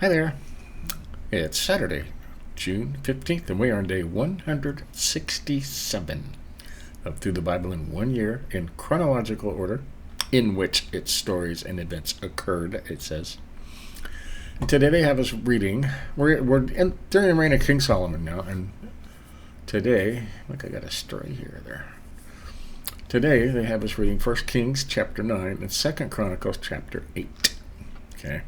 Hi there. It's Saturday, June 15th, and we are on day 167 of Through the Bible in 1 year in chronological order, in which its stories and events occurred, it says. And today they have us reading, we're during the reign of King Solomon now, and today, look, I got a story here there. Today they have us reading 1 Kings chapter 9 and 2 Chronicles chapter 8. Okay.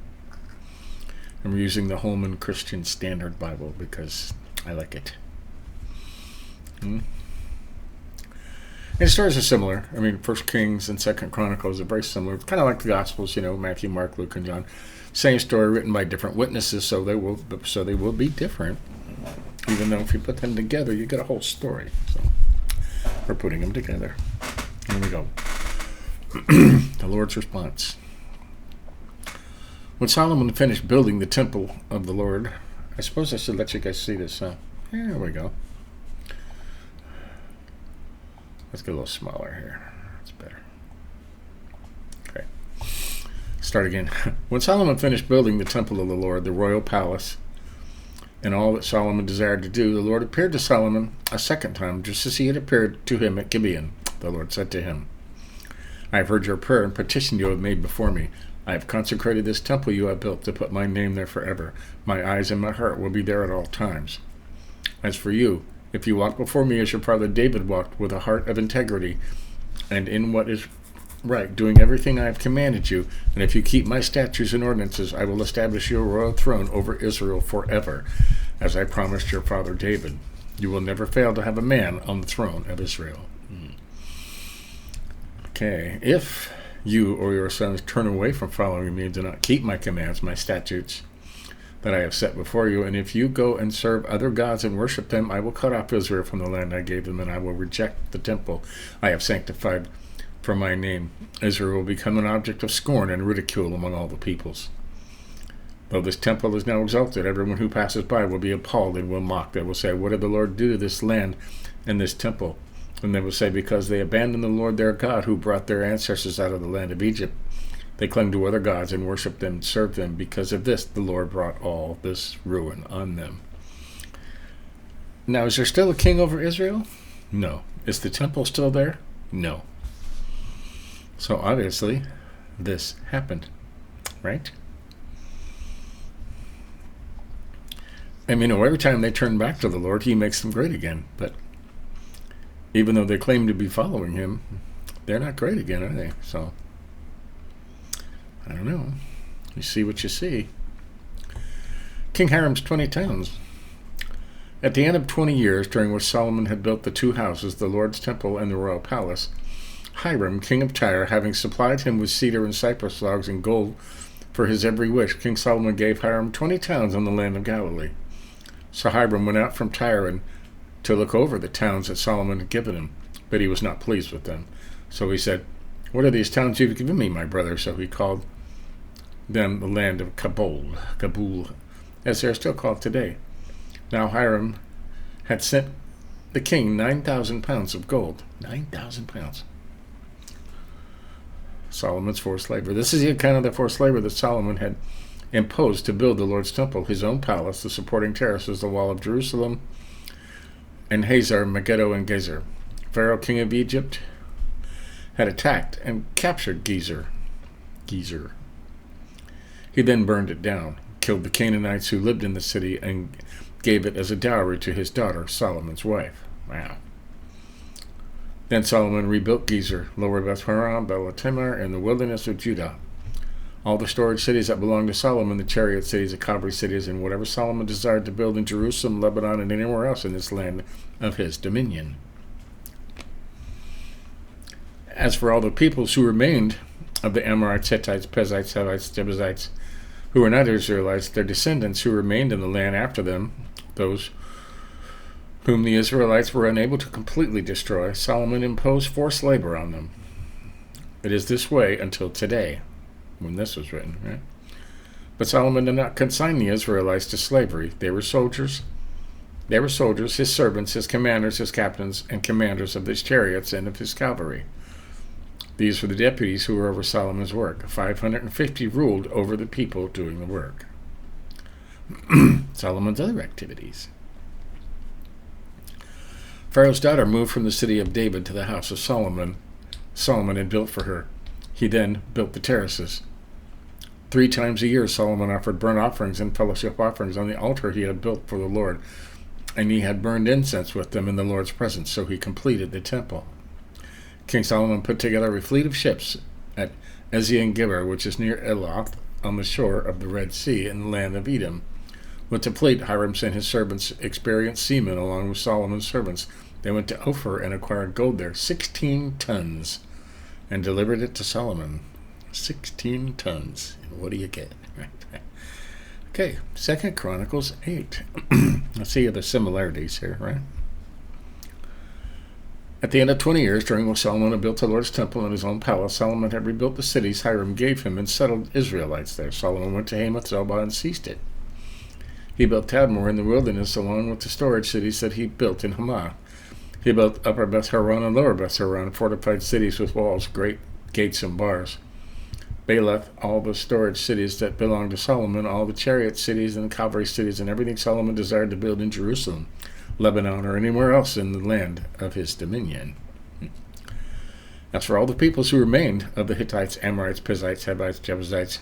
I'm using the Holman Christian Standard Bible because I like it. And the stories are similar. I mean, 1 Kings and 2 Chronicles are very similar. Kind of like the Gospels, Matthew, Mark, Luke, and John. Same story written by different witnesses, so they will be different. Even though if you put them together, you get a whole story. So we're putting them together. Here we go. The Lord's response. When Solomon finished building the temple of the Lord, I suppose I should let you guys see this. Here we go. Let's get a little smaller here. That's better. Okay. Start again. When Solomon finished building the temple of the Lord, the royal palace, and all that Solomon desired to do, the Lord appeared to Solomon a second time, just as he had appeared to him at Gibeon. The Lord said to him, I have heard your prayer and petition you have made before me. I have consecrated this temple you have built to put my name there forever. My eyes and my heart will be there at all times. As for you, if you walk before me as your father David walked, with a heart of integrity and in what is right, doing everything I have commanded you, and if you keep my statutes and ordinances, I will establish your royal throne over Israel forever, as I promised your father David. You will never fail to have a man on the throne of Israel. Okay, if you or your sons turn away from following me and do not keep my commands, my statutes that I have set before you, and if you go and serve other gods and worship them, I will cut off Israel from the land I gave them, and I will reject the temple I have sanctified for my name. Israel will become an object of scorn and ridicule among all the peoples. Though this temple is now exalted, everyone who passes by will be appalled and will mock. They will say, what did the Lord do to this land and this temple? And they will say, because they abandoned the Lord their God, who brought their ancestors out of the land of Egypt. They clung to other gods and worshipped them and served them. Because of this, the Lord brought all this ruin on them. Now, is there still a king over Israel? No. Is the temple still there? No. So obviously, this happened, right? I mean, every time they turn back to the Lord, he makes them great again. But even though they claim to be following him, they're not great again, are they? So, I don't know. You see what you see. King Hiram's 20 towns. At the end of 20 years, during which Solomon had built the two houses, the Lord's temple and the royal palace, Hiram, king of Tyre, having supplied him with cedar and cypress logs and gold for his every wish, King Solomon gave Hiram 20 towns on the land of Galilee. So Hiram went out from Tyre and to look over the towns that Solomon had given him, but he was not pleased with them. So he said, what are these towns you've given me, my brother? So he called them the land of Kabul, as they are still called today. Now Hiram had sent the king 9,000 pounds of gold. 9,000 pounds. Solomon's forced labor. This is the account of the forced labor that Solomon had imposed to build the Lord's temple, his own palace, the supporting terraces, the wall of Jerusalem, and Hazar, Megiddo, and Gezer. Pharaoh, king of Egypt, had attacked and captured Gezer. He then burned it down, killed the Canaanites who lived in the city, and gave it as a dowry to his daughter, Solomon's wife. Wow. Then Solomon rebuilt Gezer, Lower Beth-horon, Beth-Tamar, and the wilderness of Judah. All the storage cities that belonged to Solomon, the chariot cities, the cavalry cities, and whatever Solomon desired to build in Jerusalem, Lebanon, and anywhere else in this land of his dominion. As for all the peoples who remained of the Amorites, Hittites, Perizzites, Hivites, Jebusites, who were not Israelites, their descendants who remained in the land after them, those whom the Israelites were unable to completely destroy, Solomon imposed forced labor on them. It is this way until today, when this was written, right? But Solomon did not consign the Israelites to slavery. They were soldiers, his servants, his commanders, his captains, and commanders of his chariots and of his cavalry. These were the deputies who were over Solomon's work. 550 ruled over the people doing the work. Solomon's other activities. Pharaoh's daughter moved from the city of David to the house of Solomon. Solomon had built for her. He then built the terraces. 3 times a year Solomon offered burnt offerings and fellowship offerings on the altar he had built for the Lord, and he had burned incense with them in the Lord's presence, so he completed the temple. King Solomon put together a fleet of ships at Ezion-Geber, which is near Elath, on the shore of the Red Sea in the land of Edom. With the fleet, Hiram sent his servants, experienced seamen, along with Solomon's servants. They went to Ophir and acquired gold there, 16 tons, and delivered it to Solomon. 16 tons. What do you get? Okay, 2 Chronicles 8. Let's see the similarities here, right? At the end of 20 years, during which Solomon had built the Lord's temple in his own palace, Solomon had rebuilt the cities Hiram gave him and settled Israelites there. Solomon went to Hamath Zobah and seized it. He built Tadmor in the wilderness, along with the storage cities that he built in Hamath. He built Upper Beth Horon and Lower Beth Horon, fortified cities with walls, great gates, and bars. Baalath, all the storage cities that belonged to Solomon, all the chariot cities and the cavalry cities, and everything Solomon desired to build in Jerusalem, Lebanon, or anywhere else in the land of his dominion. As for all the peoples who remained of the Hittites, Amorites, Perizzites, Hivites, Jebusites,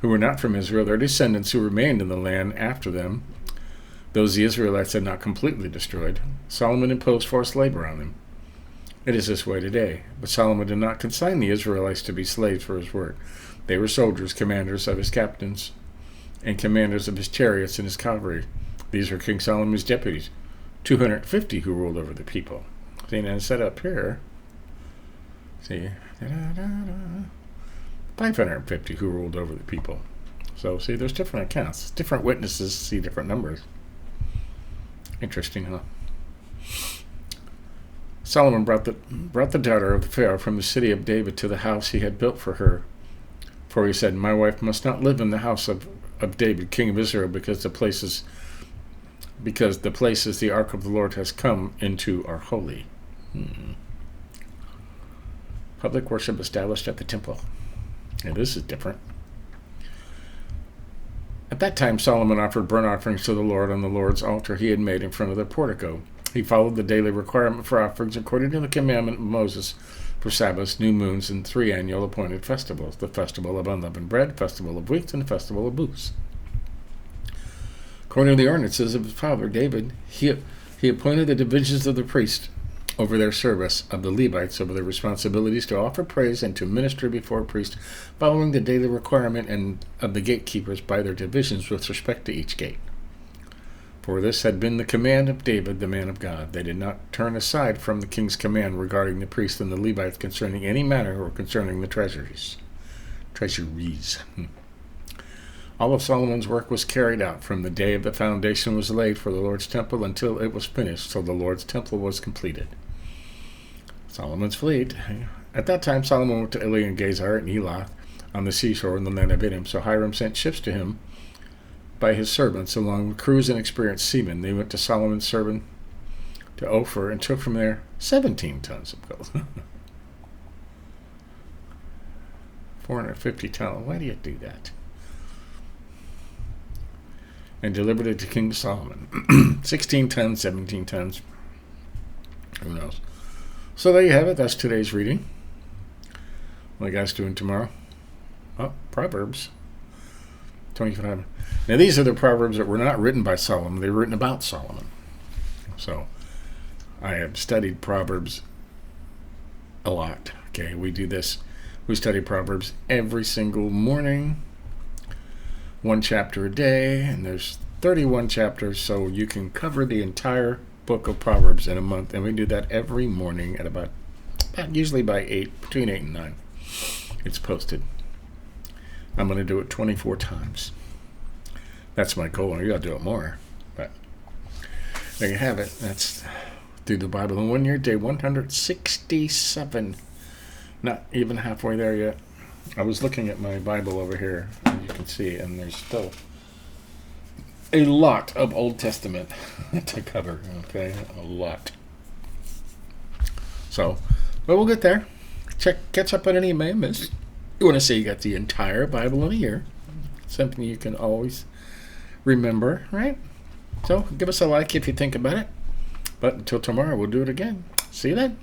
who were not from Israel, their descendants who remained in the land after them, those the Israelites had not completely destroyed, Solomon imposed forced labor on them. It is this way today. But Solomon did not consign the Israelites to be slaves for his work. They were soldiers, commanders of his captains, and commanders of his chariots and his cavalry. These were King Solomon's deputies, 250 who ruled over the people. See, now set up here, see, 550 who ruled over the people. So, see, there's different accounts. Different witnesses see different numbers. Interesting, huh? Solomon brought the daughter of the Pharaoh from the city of David to the house he had built for her. For he said, "My wife must not live in the house of David, king of Israel, because the places the ark of the Lord has come into are holy." Public worship established at the temple. And this is different. At that time, Solomon offered burnt offerings to the Lord on the Lord's altar he had made in front of the portico. He followed the daily requirement for offerings according to the commandment of Moses for Sabbaths, new moons, and 3 annual appointed festivals: the festival of unleavened bread, festival of weeks, and the festival of booths. According to the ordinances of his father David, he appointed the divisions of the priests over their service, of the Levites over their responsibilities to offer praise and to minister before priests, following the daily requirement, and of the gatekeepers by their divisions with respect to each gate. For this had been the command of David, the man of God. They did not turn aside from the king's command regarding the priests and the Levites concerning any matter or concerning the treasuries. All of Solomon's work was carried out from the day of the foundation was laid for the Lord's temple until it was finished, so the Lord's temple was completed. Solomon's fleet. At that time, Solomon went to Ezion-Geber and Elath on the seashore in the land of Edom. So Hiram sent ships to him by his servants, along with crews and experienced seamen. They went to Solomon's servant to Ophir and took from there 17 tons of gold. 450 tons. Why do you do that? And delivered it to King Solomon. 16 tons, 17 tons. Who knows? So there you have it. That's today's reading. What are you guys doing tomorrow? Oh, Proverbs 25. Now, these are the Proverbs that were not written by Solomon. They were written about Solomon. So, I have studied Proverbs a lot. Okay, we do this. We study Proverbs every single morning. 1 chapter a day, and there's 31 chapters, so you can cover the entire book of Proverbs in a month, and we do that every morning at about usually by 8, between 8 and 9. It's posted. I'm going to do it 24 times. That's my goal. You got to do it more. But there you have it. That's through the Bible in 1 year, day 167. Not even halfway there yet. I was looking at my Bible over here, as you can see, and there's still a lot of Old Testament to cover. Okay, a lot. So, but we'll get there. Catch up on any you may have missed. You want to say you got the entire Bible in a year. something you can always remember, right? So give us a like if you think about it. But until tomorrow, we'll do it again. See you then.